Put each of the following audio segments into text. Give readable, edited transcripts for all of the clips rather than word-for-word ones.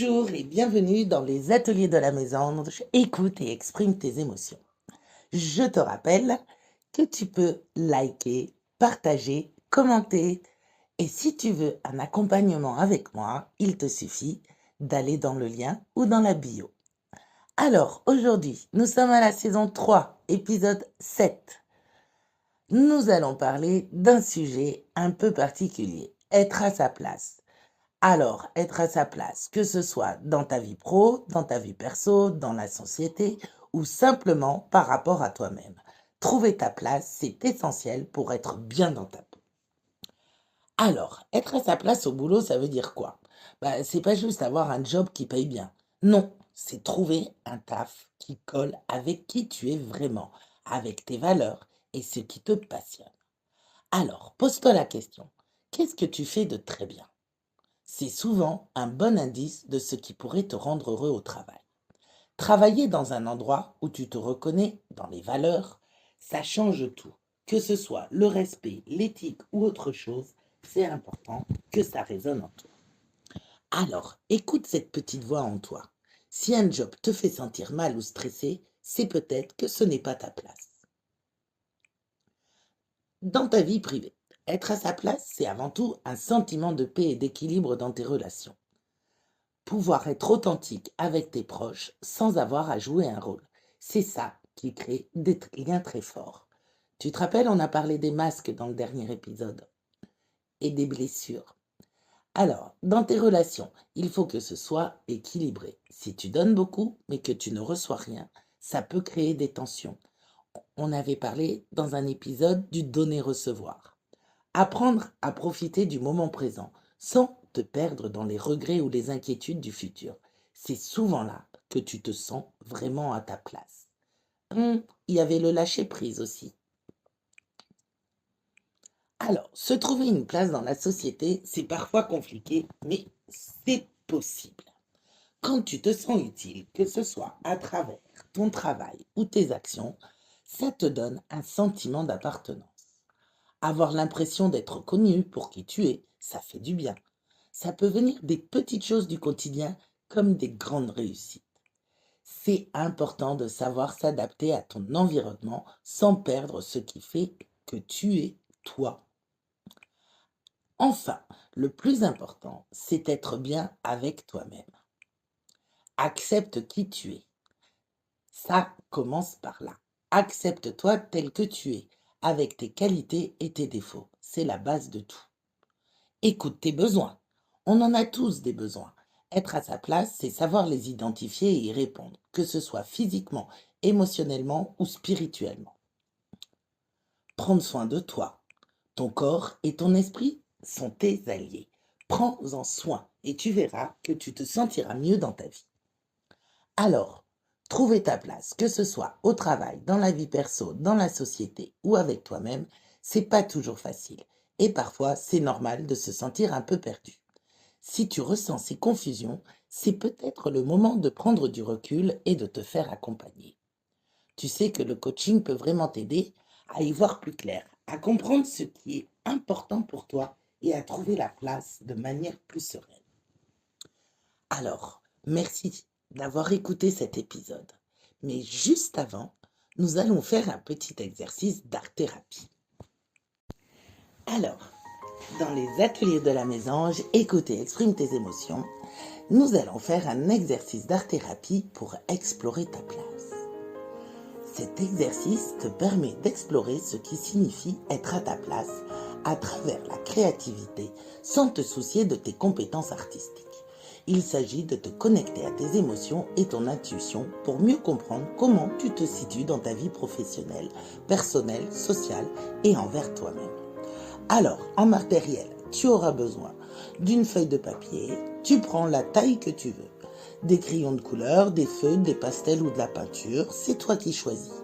Bonjour et bienvenue dans les ateliers de la mésange. Écoute et exprime tes émotions. Je te rappelle que tu peux liker, partager, commenter. Et si tu veux un accompagnement avec moi, il te suffit d'aller dans le lien ou dans la bio. Alors, aujourd'hui, nous sommes à la saison 3, épisode 7. Nous allons parler d'un sujet un peu particulier, être à sa place. Alors, être à sa place, que ce soit dans ta vie pro, dans ta vie perso, dans la société ou simplement par rapport à toi-même. Trouver ta place, c'est essentiel pour être bien dans ta peau. Alors, être à sa place au boulot, ça veut dire quoi? C'est pas juste avoir un job qui paye bien. Non, c'est trouver un taf qui colle avec qui tu es vraiment, avec tes valeurs et ce qui te passionne. Alors, pose-toi la question, qu'est-ce que tu fais de très bien? C'est souvent un bon indice de ce qui pourrait te rendre heureux au travail. Travailler dans un endroit où tu te reconnais dans les valeurs, ça change tout. Que ce soit le respect, l'éthique ou autre chose, c'est important que ça résonne en toi. Alors, écoute cette petite voix en toi. Si un job te fait sentir mal ou stressé, c'est peut-être que ce n'est pas ta place. Dans ta vie privée, être à sa place, c'est avant tout un sentiment de paix et d'équilibre dans tes relations. Pouvoir être authentique avec tes proches sans avoir à jouer un rôle. C'est ça qui crée des liens très forts. Tu te rappelles, on a parlé des masques dans le dernier épisode et des blessures. Alors, dans tes relations, il faut que ce soit équilibré. Si tu donnes beaucoup mais que tu ne reçois rien, ça peut créer des tensions. On avait parlé dans un épisode du donner-recevoir. Apprendre à profiter du moment présent sans te perdre dans les regrets ou les inquiétudes du futur. C'est souvent là que tu te sens vraiment à ta place. Il y avait le lâcher-prise aussi. Alors, se trouver une place dans la société, c'est parfois compliqué, mais c'est possible. Quand tu te sens utile, que ce soit à travers ton travail ou tes actions, ça te donne un sentiment d'appartenance. Avoir l'impression d'être connu pour qui tu es, ça fait du bien. Ça peut venir des petites choses du quotidien comme des grandes réussites. C'est important de savoir s'adapter à ton environnement sans perdre ce qui fait que tu es toi. Enfin, le plus important, c'est être bien avec toi-même. Accepte qui tu es. Ça commence par là. Accepte-toi tel que tu es, avec tes qualités et tes défauts. C'est la base de tout. Écoute tes besoins. On en a tous des besoins. Être à sa place, c'est savoir les identifier et y répondre, que ce soit physiquement, émotionnellement ou spirituellement. Prendre soin de toi. Ton corps et ton esprit sont tes alliés. Prends-en soin et tu verras que tu te sentiras mieux dans ta vie. Alors, trouver ta place, que ce soit au travail, dans la vie perso, dans la société ou avec toi-même, c'est pas toujours facile. Et parfois, c'est normal de se sentir un peu perdu. Si tu ressens ces confusions, c'est peut-être le moment de prendre du recul et de te faire accompagner. Tu sais que le coaching peut vraiment t'aider à y voir plus clair, à comprendre ce qui est important pour toi et à trouver la place de manière plus sereine. Alors, merci d'avoir écouté cet épisode. Mais juste avant, nous allons faire un petit exercice d'art-thérapie. Alors, dans les ateliers de la mésange, écoute et exprime tes émotions, nous allons faire un exercice d'art-thérapie pour explorer ta place. Cet exercice te permet d'explorer ce qui signifie être à ta place à travers la créativité sans te soucier de tes compétences artistiques. Il s'agit de te connecter à tes émotions et ton intuition pour mieux comprendre comment tu te situes dans ta vie professionnelle, personnelle, sociale et envers toi-même. Alors, en matériel, tu auras besoin d'une feuille de papier, tu prends la taille que tu veux, des crayons de couleur, des feutres, des pastels ou de la peinture, c'est toi qui choisis.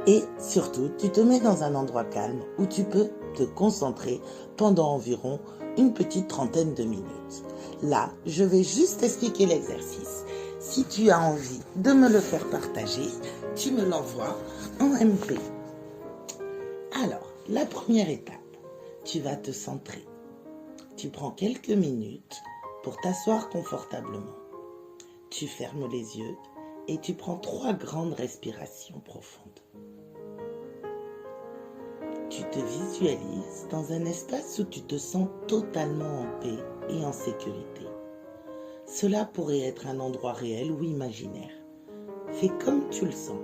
Et surtout, tu te mets dans un endroit calme où tu peux te concentrer pendant environ une petite trentaine de minutes. Là, je vais juste expliquer l'exercice. Si tu as envie de me le faire partager, tu me l'envoies en MP. Alors, la première étape, tu vas te centrer. Tu prends quelques minutes pour t'asseoir confortablement. tu fermes les yeux et tu prends 3 grandes respirations profondes. Tu te visualises dans un espace où tu te sens totalement en paix et en sécurité. Cela pourrait être un endroit réel ou imaginaire. Fais comme tu le sens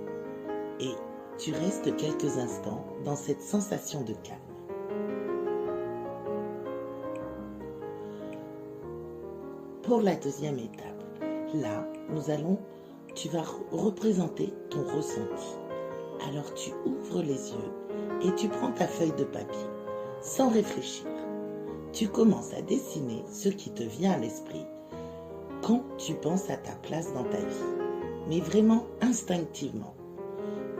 et tu restes quelques instants dans cette sensation de calme. Pour la deuxième étape, là, tu vas représenter ton ressenti. Alors tu ouvres les yeux et tu prends ta feuille de papier, sans réfléchir. Tu commences à dessiner ce qui te vient à l'esprit quand tu penses à ta place dans ta vie, mais vraiment instinctivement.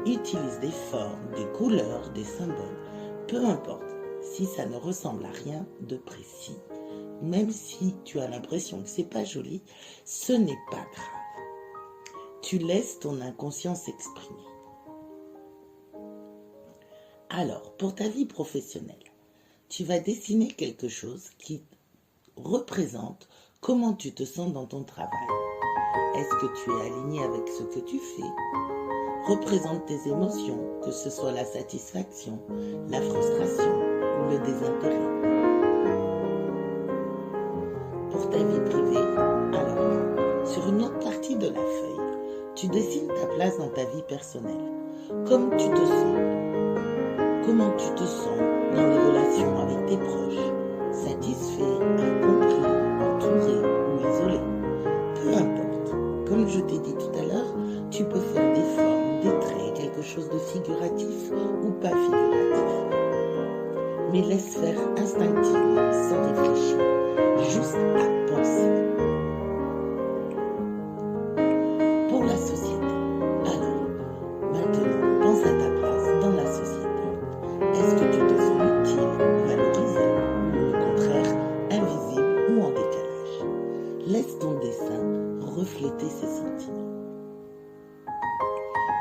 Utilise des formes, des couleurs, des symboles, peu importe si ça ne ressemble à rien de précis. Même si tu as l'impression que c'est pas joli, ce n'est pas grave. Tu laisses ton inconscient s'exprimer. Alors, pour ta vie professionnelle, tu vas dessiner quelque chose qui représente comment tu te sens dans ton travail. Est-ce que tu es aligné avec ce que tu fais? Représente tes émotions, que ce soit la satisfaction, la frustration ou le désintérêt. Pour ta vie privée, alors là, sur une autre partie de la feuille, tu dessines ta place dans ta vie personnelle. Comme tu te sens. Comment tu te sens dans les relations avec tes proches, satisfait, incompris, entouré ou isolé. Peu importe. Comme je t'ai dit tout à l'heure, tu peux faire des formes, des traits, quelque chose de figuratif ou pas figuratif. Mais laisse faire instinctivement, sans réfléchir, juste à penser. Pour la société, alors, maintenant, pense à ta place dans la société. Est-ce que tu te sens utile, valorisé, ou au contraire, invisible ou en décalage? Laisse ton dessin refléter ces sentiments.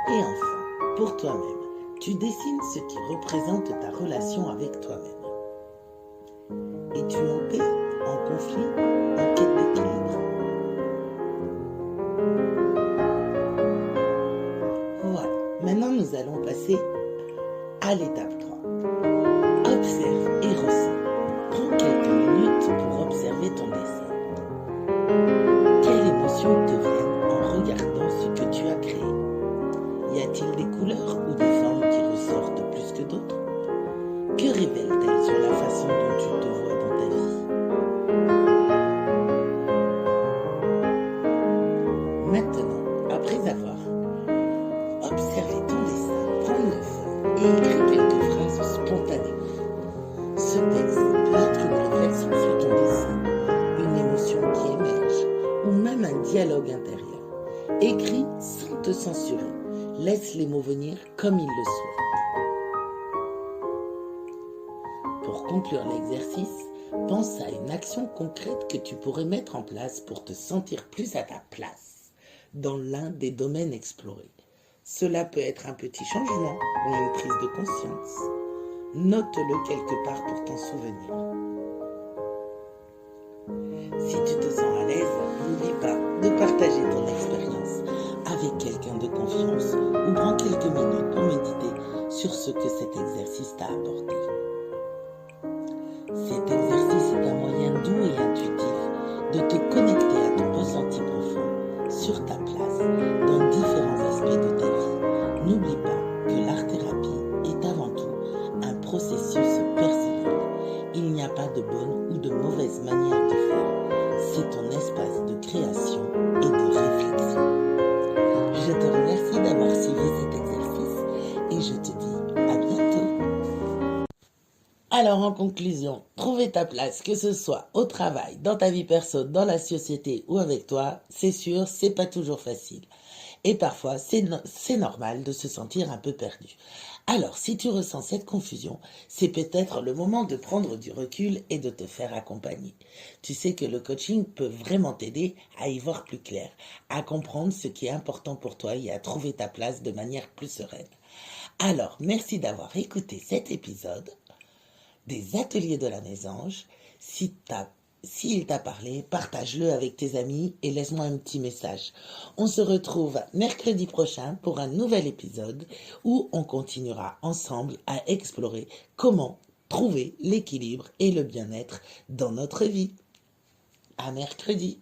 Et enfin, pour toi-même, tu dessines ce qui représente ta relation avec toi-même. Es-tu en paix, en conflit, en quête d'équilibre? Voilà, maintenant nous allons passer à l'étape 3. Observe et ressens. Prends quelques minutes pour observer ton dessin. Quelles émotions te viennent en regardant ce que tu as créé? Y a-t-il des couleurs ou des formes qui ressortent plus que d'autres? Que révèlent-elles sur la façon dont tu te vois dans ta vie? Maintenant, après avoir observé ton dessin, prends une feuille et écris quelques phrases spontanément. Ce texte peut être une réflexion sur ton dessin, une émotion qui émerge ou même un dialogue intérieur. Écris sans te censurer. Laisse les mots venir comme ils le souhaitent. Pour conclure l'exercice, pense à une action concrète que tu pourrais mettre en place pour te sentir plus à ta place dans l'un des domaines explorés. Cela peut être un petit changement ou une prise de conscience. Note-le quelque part pour t'en souvenir. Si tu te sens à l'aise, n'oublie pas de partager ton expérience avec quelqu'un de confiance ou prends quelques minutes pour méditer sur ce que cet exercice t'a apporté. Cet exercice est un moyen doux et intuitif de te connecter à ton ressenti profond sur ta place dans différents aspects de ta vie. N'oublie pas que l'art-thérapie est avant tout un processus personnel. Il n'y a pas de bonne ou de mauvaise manière de faire. C'est ton espace de création et de réflexion. Je te remercie d'avoir suivi cet exercice et je te dis à bientôt. Alors en conclusion, trouver ta place, que ce soit au travail, dans ta vie perso, dans la société ou avec toi, c'est sûr, c'est pas toujours facile. Et parfois, c'est normal de se sentir un peu perdu. Alors, si tu ressens cette confusion, c'est peut-être le moment de prendre du recul et de te faire accompagner. Tu sais que le coaching peut vraiment t'aider à y voir plus clair, à comprendre ce qui est important pour toi et à trouver ta place de manière plus sereine. Alors, merci d'avoir écouté cet épisode des Ateliers de la Mésange. Si tu as S'il t'a parlé, partage-le avec tes amis et laisse-moi un petit message. On se retrouve mercredi prochain pour un nouvel épisode où on continuera ensemble à explorer comment trouver l'équilibre et le bien-être dans notre vie. À mercredi.